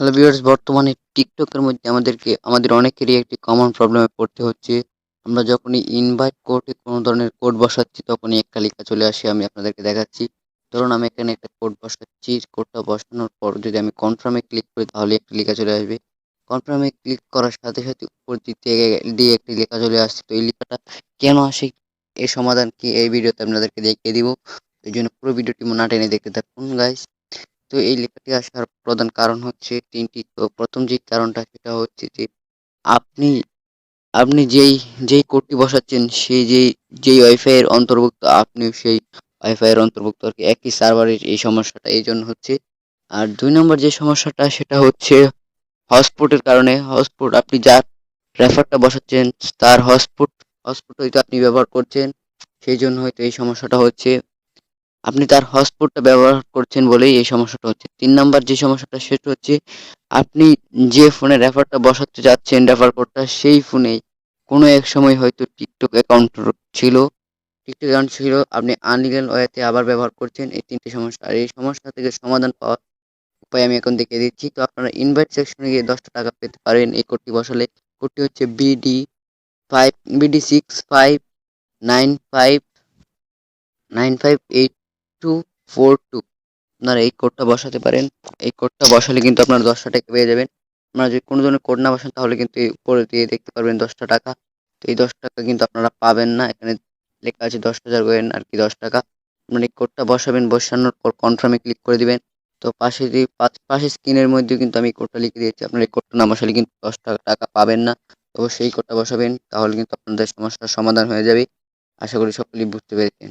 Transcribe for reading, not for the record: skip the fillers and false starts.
Hello viewers, বর্তমানে টিকটকের মধ্যে আমাদের অনেকেরই একটি কমন প্রবলেমে পড়তে হচ্ছে। আমরা যখনই ইনভাইট কোডে কোনো ধরনের কোড বসাচ্ছি তখনই একটা লেখা চলে আসে। আমি আপনাদেরকে দেখাচ্ছি। ধরুন আমি এখানে একটা কোড বসাচ্ছি। কোডটা বসানোর পর যদি আমি কনফার্মে ক্লিক করি তাহলে একটি লেখা চলে আসবে। কনফার্মে ক্লিক করার সাথে সাথে উপর দিক থেকে দিয়ে একটি লেখা চলে আসছে। তো এই লেখাটা কেন আসে, এর সমাধান কি এই ভিডিওতে আপনাদেরকে দেখিয়ে দিব। এই জন্য পুরো ভিডিওটি না টেনে দেখতে থাকুন গাইস। তো এই লেখাটি আসার প্রধান কারণ হচ্ছে ৩টি। তো ১ম যে কারণটা সেটা হচ্ছে যে আপনি আপনি যেই কোডটি বসাচ্ছেন সেই যেই ওয়াইফাই এর অন্তর্ভুক্ত, আপনিও সেই ওয়াইফাই এর অন্তর্ভুক্ত আরকি, একই সার্ভারের এই সমস্যাটা এইজন্য হচ্ছে। আর ২ নম্বর যে সমস্যাটা সেটা হচ্ছে হটস্পটের কারণে। হটস্পট আপনি যার রেফারটা বসাচ্ছেন তার হটস্পট হয়তো আপনি ব্যবহার করছেন, সেইজন্য হয়তো এই সমস্যাটা হচ্ছে। আপনি তার হটস্পটটা ব্যবহার করছেন বলেই এই সমস্যাটা হচ্ছে। ৩ নাম্বার যে সমস্যাটা সেটা হচ্ছে আপনি যে ফোনে রেফারটা বসাতে যাচ্ছেন রেফার কোডটা, সেই ফোনেই কোনো এক সময় হয়তো টিকটক অ্যাকাউন্ট ছিল, আপনি আনলিগাল ওয়েতে আবার ব্যবহার করছেন। এই ৩ টি সমস্যা। আর এই সমস্যা থেকে সমাধান পাওয়ার উপায় আমি এখন দেখিয়ে দিচ্ছি। তো আপনারা ইনভাইট সেকশনে গিয়ে ৳১০ পেতে পারেন এই কোডটি বসালে। কোডটি হচ্ছে BD595958242। আপনারা এই কোডটা বসাতে পারেন। এই কোডটা বসালে কিন্তু আপনারা ৳১০ পেয়ে যাবেন। আপনারা যদি কোনো ধরনের কোড না বসান তাহলে কিন্তু এই উপরে দিয়ে দেখতে পারবেন ৳১০। তো এই ৳১০ কিন্তু আপনারা পাবেন না। এখানে লেখা আছে ১০,০০০ কয়েন আরকি ৳১০। আপনারা এই কোডটা বসাবেন, বসানোর পর কনফার্ম এ ক্লিক করে দিবেন। তো পাশে স্ক্রিনের মধ্যেও কিন্তু আমি কোডটা লিখে দিয়েছি। আপনারা এই কোডটা না বসালে কিন্তু ৳১০ পাবেন না। অবশ্যই এই কোডটা বসাবেন, তাহলে কিন্তু আপনাদের সমস্যার সমাধান হয়ে যাবে। আশা করি সকলেই বুঝতে পেরেছেন।